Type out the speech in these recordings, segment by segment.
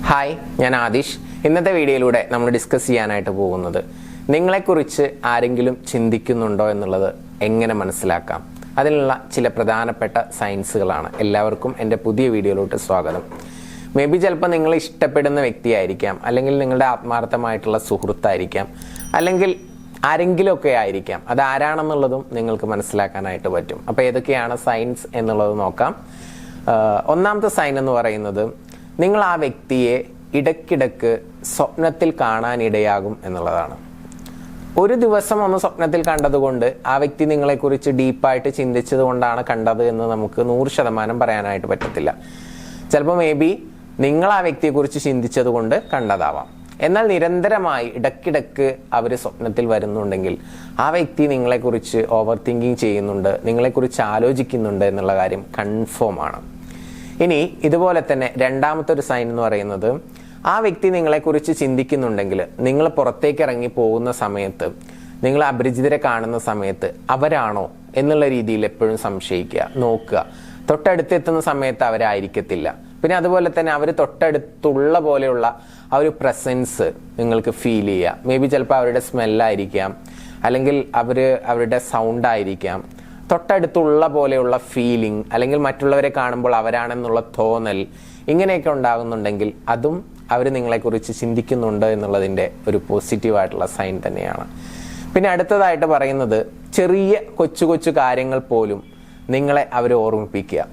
Hi, ഞാൻ ആദിഷ്. ഇന്നത്തെ വീഡിയോയിലൂടെ നമ്മൾ ഡിസ്കസ് ചെയ്യാനായിട്ട് പോകുന്നത് നിങ്ങളെക്കുറിച്ച് ആരെങ്കിലും ചിന്തിക്കുന്നുണ്ടോ എന്നുള്ളത് എങ്ങനെ മനസ്സിലാക്കാം, അതിനുള്ള ചില പ്രധാനപ്പെട്ട സയൻസുകളാണ്. എല്ലാവർക്കും എൻ്റെ പുതിയ വീഡിയോയിലോട്ട് സ്വാഗതം. മേ ബി ചിലപ്പോൾ നിങ്ങൾ ഇഷ്ടപ്പെടുന്ന വ്യക്തിയായിരിക്കാം, അല്ലെങ്കിൽ നിങ്ങളുടെ ആത്മാർത്ഥമായിട്ടുള്ള സുഹൃത്തായിരിക്കാം, അല്ലെങ്കിൽ ആരെങ്കിലുമൊക്കെ ആയിരിക്കാം. അത് ആരാണെന്നുള്ളതും നിങ്ങൾക്ക് മനസ്സിലാക്കാനായിട്ട് പറ്റും. അപ്പോൾ ഏതൊക്കെയാണ് സയൻസ് എന്നുള്ളത് നോക്കാം. ഒന്നാമത്തെ സൈൻ എന്ന് പറയുന്നത് നിങ്ങൾ ആ വ്യക്തിയെ ഇടയ്ക്കിടയ്ക്ക് സ്വപ്നത്തിൽ കാണാനിടയാകും എന്നുള്ളതാണ്. ഒരു ദിവസം ഒന്ന് സ്വപ്നത്തിൽ കണ്ടതുകൊണ്ട് ആ വ്യക്തി നിങ്ങളെക്കുറിച്ച് ഡീപ്പായിട്ട് ചിന്തിച്ചത് കൊണ്ടാണ് കണ്ടത് എന്ന് നമുക്ക് 100% പറയാനായിട്ട് പറ്റത്തില്ല. ചിലപ്പോൾ മേ ബി നിങ്ങൾ ആ വ്യക്തിയെക്കുറിച്ച് ചിന്തിച്ചത് കൊണ്ട് കണ്ടതാവാം. എന്നാൽ നിരന്തരമായി ഇടയ്ക്കിടയ്ക്ക് അവർ സ്വപ്നത്തിൽ വരുന്നുണ്ടെങ്കിൽ ആ വ്യക്തി നിങ്ങളെക്കുറിച്ച് ഓവർ തിങ്കിങ് ചെയ്യുന്നുണ്ട്, നിങ്ങളെക്കുറിച്ച് ആലോചിക്കുന്നുണ്ട് എന്നുള്ള കാര്യം കൺഫേം ആണ്. ഇനി ഇതുപോലെ തന്നെ രണ്ടാമത്തെ ഒരു സൈൻ എന്ന് പറയുന്നത് ആ വ്യക്തി നിങ്ങളെക്കുറിച്ച് ചിന്തിക്കുന്നുണ്ടെങ്കിൽ നിങ്ങൾ പുറത്തേക്ക് ഇറങ്ങി പോകുന്ന സമയത്ത്, നിങ്ങൾ അപരിചിതരെ കാണുന്ന സമയത്ത് അവരാണോ എന്നുള്ള രീതിയിൽ എപ്പോഴും സംശയിക്കുക, നോക്കുക. തൊട്ടടുത്തെത്തുന്ന സമയത്ത് അവരായിരിക്കത്തില്ല. പിന്നെ അതുപോലെ തന്നെ അവർ തൊട്ടടുത്തുള്ള പോലെയുള്ള ആ ഒരു പ്രസൻസ് നിങ്ങൾക്ക് ഫീൽ ചെയ്യുക. മേ ബി ചിലപ്പോൾ അവരുടെ സ്മെല്ലായിരിക്കാം, അല്ലെങ്കിൽ അവരുടെ സൗണ്ട് ആയിരിക്കാം. തൊട്ടടുത്തുള്ള പോലെയുള്ള ഫീലിംഗ്, അല്ലെങ്കിൽ മറ്റുള്ളവരെ കാണുമ്പോൾ അവരാണെന്നുള്ള തോന്നൽ, ഇങ്ങനെയൊക്കെ ഉണ്ടാകുന്നുണ്ടെങ്കിൽ അതും അവർ നിങ്ങളെക്കുറിച്ച് ചിന്തിക്കുന്നുണ്ട് എന്നുള്ളതിൻ്റെ ഒരു പോസിറ്റീവായിട്ടുള്ള സൈൻ തന്നെയാണ്. പിന്നെ അടുത്തതായിട്ട് പറയുന്നത് ചെറിയ കൊച്ചു കൊച്ചു കാര്യങ്ങൾ പോലും നിങ്ങളെ അവർ ഓർമ്മിപ്പിക്കുക.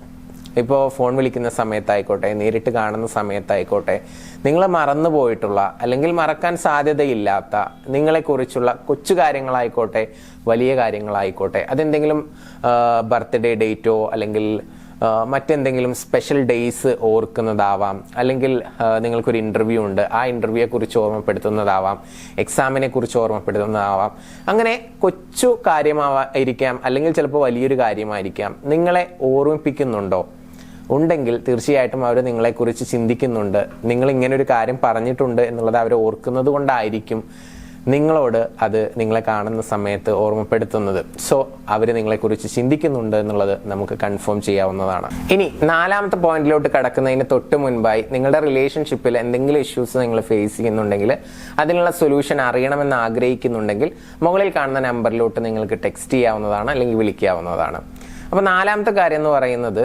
ഇപ്പോൾ ഫോൺ വിളിക്കുന്ന സമയത്തായിക്കോട്ടെ, നേരിട്ട് കാണുന്ന സമയത്തായിക്കോട്ടെ, നിങ്ങൾ മറന്നു പോയിട്ടുള്ള അല്ലെങ്കിൽ മറക്കാൻ സാധ്യതയില്ലാത്ത നിങ്ങളെക്കുറിച്ചുള്ള കൊച്ചു കാര്യങ്ങളായിക്കോട്ടെ, വലിയ കാര്യങ്ങളായിക്കോട്ടെ, അതെന്തെങ്കിലും ബർത്ത്ഡേ ഡേറ്റോ അല്ലെങ്കിൽ മറ്റെന്തെങ്കിലും സ്പെഷ്യൽ ഡേയ്സ് ഓർക്കുന്നതാവാം, അല്ലെങ്കിൽ നിങ്ങൾക്കൊരു ഇൻ്റർവ്യൂ ഉണ്ട്, ആ ഇൻ്റർവ്യൂയെ കുറിച്ച് ഓർമ്മപ്പെടുത്തുന്നതാവാം, എക്സാമിനെ കുറിച്ച് ഓർമ്മപ്പെടുത്തുന്നതാവാം. അങ്ങനെ കൊച്ചു കാര്യമായിരിക്കാം, അല്ലെങ്കിൽ ചിലപ്പോൾ വലിയൊരു കാര്യമായിരിക്കാം. നിങ്ങളെ ഓർമ്മിപ്പിക്കുന്നുണ്ടോ? ഉണ്ടെങ്കിൽ തീർച്ചയായിട്ടും അവർ നിങ്ങളെക്കുറിച്ച് ചിന്തിക്കുന്നുണ്ട്. നിങ്ങൾ ഇങ്ങനെ ഒരു കാര്യം പറഞ്ഞിട്ടുണ്ട് എന്നുള്ളത് അവർ ഓർക്കുന്നത് കൊണ്ടായിരിക്കും നിങ്ങളോട് അത് നിങ്ങളെ കാണുന്ന സമയത്ത് ഓർമ്മപ്പെടുത്തുന്നത്. സോ അവർ നിങ്ങളെക്കുറിച്ച് ചിന്തിക്കുന്നുണ്ട് എന്നുള്ളത് നമുക്ക് കൺഫേം ചെയ്യാവുന്നതാണ്. ഇനി നാലാമത്തെ പോയിന്റിലോട്ട് കടക്കുന്നതിന് തൊട്ട് മുൻപായി നിങ്ങളുടെ റിലേഷൻഷിപ്പിൽ എന്തെങ്കിലും ഇഷ്യൂസ് നിങ്ങൾ ഫേസ് ചെയ്യുന്നുണ്ടെങ്കിൽ, അതിനുള്ള സൊല്യൂഷൻ അറിയണമെന്ന് ആഗ്രഹിക്കുന്നുണ്ടെങ്കിൽ മുകളിൽ കാണുന്ന നമ്പറിലോട്ട് നിങ്ങൾക്ക് ടെക്സ്റ്റ് ചെയ്യാവുന്നതാണ്, അല്ലെങ്കിൽ വിളിക്കാവുന്നതാണ്. അപ്പോൾ നാലാമത്തെ കാര്യം എന്ന് പറയുന്നത്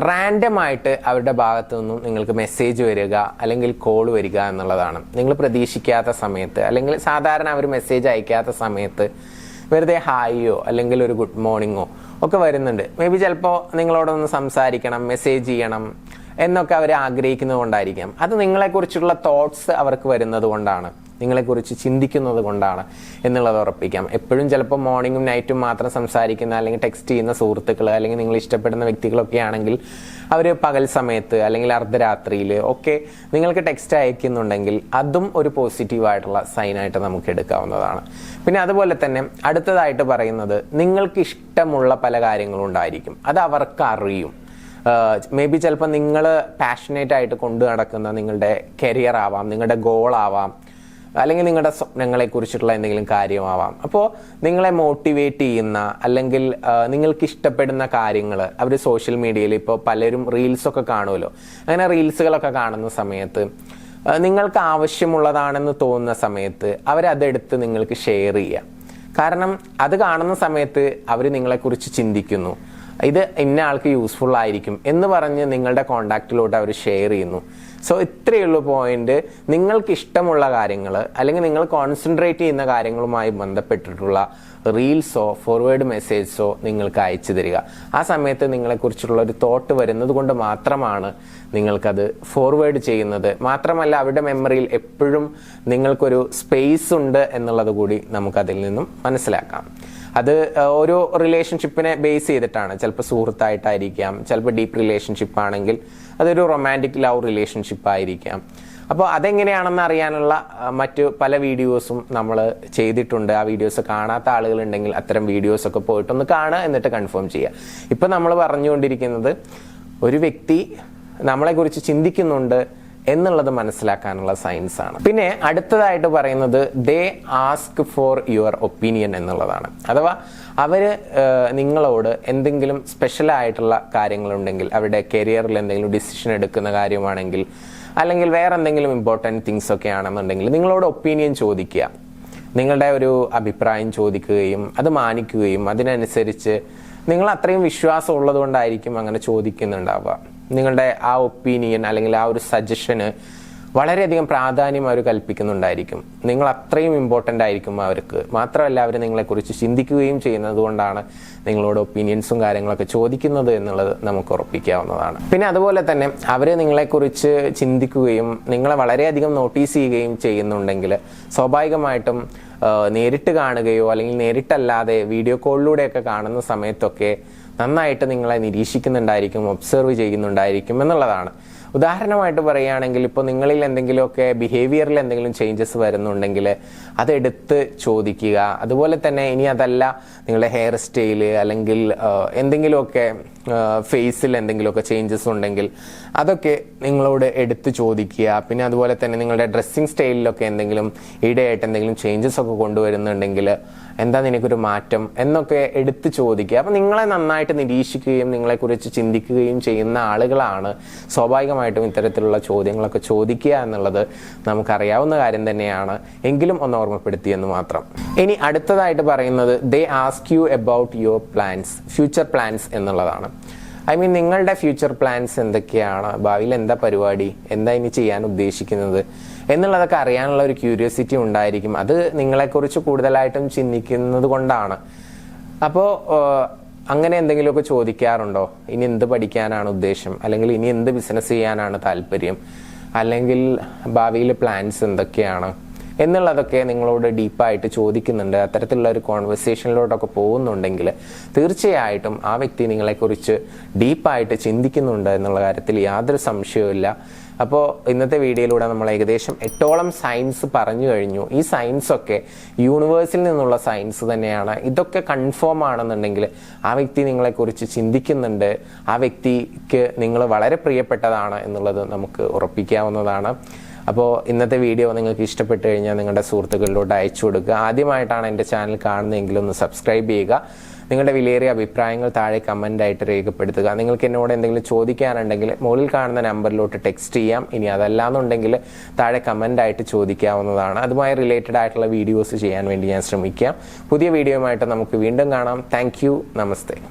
റാൻഡമായിട്ട് അവരുടെ ഭാഗത്തു നിന്നും നിങ്ങൾക്ക് മെസ്സേജ് വരിക അല്ലെങ്കിൽ കോൾ വരിക എന്നുള്ളതാണ്. നിങ്ങൾ പ്രതീക്ഷിക്കാത്ത സമയത്ത്, അല്ലെങ്കിൽ സാധാരണ അവർ മെസ്സേജ് അയക്കാത്ത സമയത്ത് വെറുതെ ഹായിയോ അല്ലെങ്കിൽ ഒരു ഗുഡ് മോർണിംഗോ ഒക്കെ വരുന്നുണ്ട്. മേ ബി ചിലപ്പോൾ നിങ്ങളോടൊന്ന് സംസാരിക്കണം, മെസ്സേജ് ചെയ്യണം എന്നൊക്കെ അവർ ആഗ്രഹിക്കുന്നത് കൊണ്ടായിരിക്കാം. അത് നിങ്ങളെക്കുറിച്ചുള്ള തോട്ട്സ് അവർക്ക് വരുന്നത് കൊണ്ടാണ്, നിങ്ങളെക്കുറിച്ച് ചിന്തിക്കുന്നത് കൊണ്ടാണ് എന്നുള്ളത് ഉറപ്പിക്കാം. എപ്പോഴും ചിലപ്പോൾ മോർണിംഗും നൈറ്റും മാത്രം സംസാരിക്കുന്ന അല്ലെങ്കിൽ ടെക്സ്റ്റ് ചെയ്യുന്ന സുഹൃത്തുക്കൾ, അല്ലെങ്കിൽ നിങ്ങൾ ഇഷ്ടപ്പെടുന്ന വ്യക്തികളൊക്കെ ആണെങ്കിൽ അവർ പകൽ സമയത്ത് അല്ലെങ്കിൽ അർദ്ധരാത്രിയിൽ ഒക്കെ നിങ്ങൾക്ക് ടെക്സ്റ്റ് അയക്കുന്നുണ്ടെങ്കിൽ അതും ഒരു പോസിറ്റീവായിട്ടുള്ള സൈനായിട്ട് നമുക്ക് എടുക്കാവുന്നതാണ്. പിന്നെ അതുപോലെ തന്നെ അടുത്തതായിട്ട് പറയുന്നത് നിങ്ങൾക്ക് ഇഷ്ടമുള്ള പല കാര്യങ്ങളും ഉണ്ടായിരിക്കും, അത് അവർക്ക് അറിയും. മേ ബി ചിലപ്പോൾ നിങ്ങൾ പാഷനേറ്റ് ആയിട്ട് കൊണ്ടു നടക്കുന്ന നിങ്ങളുടെ കരിയർ ആവാം, നിങ്ങളുടെ ഗോൾ ആവാം, അല്ലെങ്കിൽ നിങ്ങളുടെ സ്വപ്നങ്ങളെ കുറിച്ചിട്ടുള്ള എന്തെങ്കിലും കാര്യമാവാം. അപ്പോൾ നിങ്ങളെ മോട്ടിവേറ്റ് ചെയ്യുന്ന അല്ലെങ്കിൽ നിങ്ങൾക്ക് ഇഷ്ടപ്പെടുന്ന കാര്യങ്ങൾ അവർ സോഷ്യൽ മീഡിയയിൽ ഇപ്പോൾ പലരും റീൽസൊക്കെ കാണുമല്ലോ. അങ്ങനെ റീൽസുകളൊക്കെ കാണുന്ന സമയത്ത് നിങ്ങൾക്ക് ആവശ്യമുള്ളതാണെന്ന് തോന്നുന്ന സമയത്ത് അവരതെടുത്ത് നിങ്ങൾക്ക് ഷെയർ ചെയ്യുക. കാരണം അത് കാണുന്ന സമയത്ത് അവർ നിങ്ങളെക്കുറിച്ച് ചിന്തിക്കുന്നു, ഇത് ഇന്ന ആൾക്ക് യൂസ്ഫുൾ ആയിരിക്കും എന്ന് പറഞ്ഞ് നിങ്ങളുടെ കോണ്ടാക്റ്റിലോട്ട് അവർ ഷെയർ ചെയ്യുന്നു. സോ ഇത്രയുള്ള പോയിന്റ്, നിങ്ങൾക്ക് ഇഷ്ടമുള്ള കാര്യങ്ങൾ അല്ലെങ്കിൽ നിങ്ങൾ കോൺസെൻട്രേറ്റ് ചെയ്യുന്ന കാര്യങ്ങളുമായി ബന്ധപ്പെട്ടിട്ടുള്ള റീൽസോ ഫോർവേഡ് മെസ്സേജസോ നിങ്ങൾക്ക് അയച്ചു തരിക. ആ സമയത്ത് നിങ്ങളെക്കുറിച്ചുള്ള ഒരു തോട്ട് വരുന്നത് കൊണ്ട് മാത്രമാണ് നിങ്ങൾക്കത് ഫോർവേഡ് ചെയ്യുന്നത്. മാത്രമല്ല അവരുടെ മെമ്മറിയിൽ എപ്പോഴും നിങ്ങൾക്കൊരു സ്പേസ് ഉണ്ട് എന്നുള്ളത് കൂടി നമുക്കതിൽ നിന്നും മനസ്സിലാക്കാം. അത് ഓരോ റിലേഷൻഷിപ്പിനെ ബേസ് ചെയ്തിട്ടാണ്. ചിലപ്പോൾ സുഹൃത്തായിട്ടായിരിക്കാം, ചിലപ്പോൾ ഡീപ്പ് റിലേഷൻഷിപ്പ് ആണെങ്കിൽ അതൊരു റൊമാൻറ്റിക് ലവ് റിലേഷൻഷിപ്പ് ആയിരിക്കാം. അപ്പോൾ അതെങ്ങനെയാണെന്ന് അറിയാനുള്ള മറ്റു പല വീഡിയോസും നമ്മൾ ചെയ്തിട്ടുണ്ട്. ആ വീഡിയോസ് കാണാത്ത ആളുകളുണ്ടെങ്കിൽ അത്തരം വീഡിയോസൊക്കെ പോയിട്ടൊന്ന് കാണുക, എന്നിട്ട് കൺഫേം ചെയ്യുക. ഇപ്പം നമ്മൾ പറഞ്ഞുകൊണ്ടിരിക്കുന്നത് ഒരു വ്യക്തി നമ്മളെക്കുറിച്ച് ചിന്തിക്കുന്നുണ്ട് എന്നുള്ളത് മനസ്സിലാക്കാനുള്ള സയൻസ് ആണ്. പിന്നെ അടുത്തതായിട്ട് പറയുന്നത് they ask for your opinion എന്നുള്ളതാണ്. അഥവാ അവർ നിങ്ങളോട് എന്തെങ്കിലും സ്പെഷ്യൽ ആയിട്ടുള്ള കാര്യങ്ങളുണ്ടെങ്കിൽ, അവരുടെ കരിയറിൽ എന്തെങ്കിലും ഡിസിഷൻ എടുക്കുന്ന കാര്യമാണെങ്കിൽ, അല്ലെങ്കിൽ വേറെ എന്തെങ്കിലും ഇമ്പോർട്ടൻറ്റ് തിങ്സ് ഒക്കെ ആണെന്നുണ്ടെങ്കിൽ നിങ്ങളോട് ഒപ്പീനിയൻ ചോദിക്കുക. നിങ്ങളുടെ ഒരു അഭിപ്രായം ചോദിക്കുകയും അത് മാനിക്കുകയും അതിനനുസരിച്ച് നിങ്ങൾ അത്രയും വിശ്വാസം ഉള്ളത് കൊണ്ടായിരിക്കും അങ്ങനെ ചോദിക്കുന്നുണ്ടാവുക. നിങ്ങളുടെ ആ ഒപ്പീനിയൻ അല്ലെങ്കിൽ ആ ഒരു സജഷന് വളരെയധികം പ്രാധാന്യം അവർ കൽപ്പിക്കുന്നുണ്ടായിരിക്കും. നിങ്ങൾ അത്രയും ഇമ്പോർട്ടൻ്റ് ആയിരിക്കും അവർക്ക്. മാത്രമല്ല അവർ നിങ്ങളെക്കുറിച്ച് ചിന്തിക്കുകയും ചെയ്യുന്നത് കൊണ്ടാണ് നിങ്ങളോട് ഒപ്പീനിയൻസും കാര്യങ്ങളൊക്കെ ചോദിക്കുന്നത് എന്നുള്ളത് നമുക്ക് ഉറപ്പിക്കാവുന്നതാണ്. പിന്നെ അതുപോലെ തന്നെ അവർ നിങ്ങളെക്കുറിച്ച് ചിന്തിക്കുകയും നിങ്ങളെ വളരെയധികം നോട്ടീസ് ചെയ്യുകയും ചെയ്യുന്നുണ്ടെങ്കിൽ സ്വാഭാവികമായിട്ടും നേരിട്ട് കാണുകയോ അല്ലെങ്കിൽ നേരിട്ടല്ലാതെ വീഡിയോ കോളിലൂടെയൊക്കെ കാണുന്ന സമയത്തൊക്കെ നന്നായിട്ട് നിങ്ങളെ നിരീക്ഷിക്കുന്നുണ്ടായിരിക്കും, ഒബ്സർവ് ചെയ്യുന്നുണ്ടായിരിക്കും എന്നുള്ളതാണ്. ഉദാഹരണമായിട്ട് പറയുകയാണെങ്കിൽ ഇപ്പോൾ നിങ്ങളിൽ എന്തെങ്കിലുമൊക്കെ ബിഹേവിയറിൽ എന്തെങ്കിലും ചേഞ്ചസ് വരുന്നുണ്ടെങ്കിൽ അതെടുത്ത് ചോദിക്കുക. അതുപോലെ തന്നെ ഇനി അതല്ല നിങ്ങളുടെ ഹെയർ സ്റ്റൈല് അല്ലെങ്കിൽ എന്തെങ്കിലുമൊക്കെ ഫേസിൽ എന്തെങ്കിലുമൊക്കെ ചേഞ്ചസ് ഉണ്ടെങ്കിൽ അതൊക്കെ നിങ്ങളോട് എടുത്ത് ചോദിക്കുക. പിന്നെ അതുപോലെ തന്നെ നിങ്ങളുടെ ഡ്രസ്സിങ് സ്റ്റൈലിലൊക്കെ എന്തെങ്കിലും ഈടെയായിട്ട് എന്തെങ്കിലും ചേഞ്ചസ് ഒക്കെ കൊണ്ടുവരുന്നുണ്ടെങ്കിൽ എന്താ നിനക്കൊരു മാറ്റം എന്നൊക്കെ എടുത്ത് ചോദിക്കുക. അപ്പം നിങ്ങളെ നന്നായിട്ട് നിരീക്ഷിക്കുകയും നിങ്ങളെക്കുറിച്ച് ചിന്തിക്കുകയും ചെയ്യുന്ന ആളുകളാണ് സ്വാഭാവികമായിട്ടും ഇത്തരത്തിലുള്ള ചോദ്യങ്ങളൊക്കെ ചോദിക്കുക എന്നുള്ളത് നമുക്കറിയാവുന്ന കാര്യം തന്നെയാണ്. എങ്കിലും ഒന്ന് ഓർമ്മപ്പെടുത്തിയെന്ന് മാത്രം. ഇനി അടുത്തതായിട്ട് പറയുന്നത് they ask you about your plans, future plans എന്നുള്ളതാണ്. നിങ്ങളുടെ ഫ്യൂച്ചർ പ്ലാൻസ് എന്തൊക്കെയാണ്, ഭാവിയിൽ എന്താ പരിപാടി, എന്താ ഇനി ചെയ്യാൻ ഉദ്ദേശിക്കുന്നത് എന്നുള്ളതൊക്കെ അറിയാനുള്ള ഒരു ക്യൂരിയോസിറ്റി ഉണ്ടായിരിക്കും. അത് നിങ്ങളെക്കുറിച്ച് കൂടുതലായിട്ടും ചിന്തിക്കുന്നത് കൊണ്ടാണ്. അപ്പോൾ അങ്ങനെ എന്തെങ്കിലുമൊക്കെ ചോദിക്കാറുണ്ടോ? ഇനി എന്ത് പഠിക്കാനാണ് ഉദ്ദേശം, അല്ലെങ്കിൽ ഇനി എന്ത് ബിസിനസ് ചെയ്യാനാണ് താല്പര്യം, അല്ലെങ്കിൽ ഭാവിയിലെ പ്ലാൻസ് എന്തൊക്കെയാണ് എന്നുള്ളതൊക്കെ നിങ്ങളോട് ഡീപ്പായിട്ട് ചോദിക്കുന്നുണ്ട്. അത്തരത്തിലുള്ള ഒരു കോൺവെർസേഷനിലോട്ടൊക്കെ പോകുന്നുണ്ടെങ്കിൽ തീർച്ചയായിട്ടും ആ വ്യക്തി നിങ്ങളെക്കുറിച്ച് ഡീപ്പായിട്ട് ചിന്തിക്കുന്നുണ്ട് എന്നുള്ള കാര്യത്തിൽ യാതൊരു സംശയവുമില്ല. അപ്പോൾ ഇന്നത്തെ വീഡിയോയിലൂടെ നമ്മൾ ഏകദേശം 8ഓളം സയൻസ് പറഞ്ഞു കഴിഞ്ഞു. ഈ സയൻസ് ഒക്കെ യൂണിവേഴ്സിൽ നിന്നുള്ള സയൻസ് തന്നെയാണ്. ഇതൊക്കെ കൺഫേം ആണെന്നുണ്ടെങ്കിൽ ആ വ്യക്തി നിങ്ങളെക്കുറിച്ച് ചിന്തിക്കുന്നുണ്ട്, ആ വ്യക്തിക്ക് നിങ്ങൾ വളരെ പ്രിയപ്പെട്ടതാണ് എന്നുള്ളത് നമുക്ക് ഉറപ്പിക്കാവുന്നതാണ്. അപ്പോൾ ഇന്നത്തെ വീഡിയോ നിങ്ങൾക്ക് ഇഷ്ടപ്പെട്ട് കഴിഞ്ഞാൽ നിങ്ങളുടെ സുഹൃത്തുക്കളിലോട്ട് അയച്ചു കൊടുക്കുക. ആദ്യമായിട്ടാണ് എൻ്റെ ചാനൽ കാണുന്നതെങ്കിൽ ഒന്ന് സബ്സ്ക്രൈബ് ചെയ്യുക. നിങ്ങളുടെ വിലയേറിയ അഭിപ്രായങ്ങൾ താഴെ കമൻ്റായിട്ട് രേഖപ്പെടുത്തുക. നിങ്ങൾക്ക് എന്നോട് എന്തെങ്കിലും ചോദിക്കാനുണ്ടെങ്കിൽ മുകളിൽ കാണുന്ന നമ്പറിലോട്ട് ടെക്സ്റ്റ് ചെയ്യാം. ഇനി അതല്ലാന്നുണ്ടെങ്കിൽ താഴെ കമൻ്റായിട്ട് ചോദിക്കാവുന്നതാണ്. അതുമായി റിലേറ്റഡ് ആയിട്ടുള്ള വീഡിയോസ് ചെയ്യാൻ വേണ്ടി ഞാൻ ശ്രമിക്കാം. പുതിയ വീഡിയോയുമായിട്ട് നമുക്ക് വീണ്ടും കാണാം. Thank you. നമസ്തേ.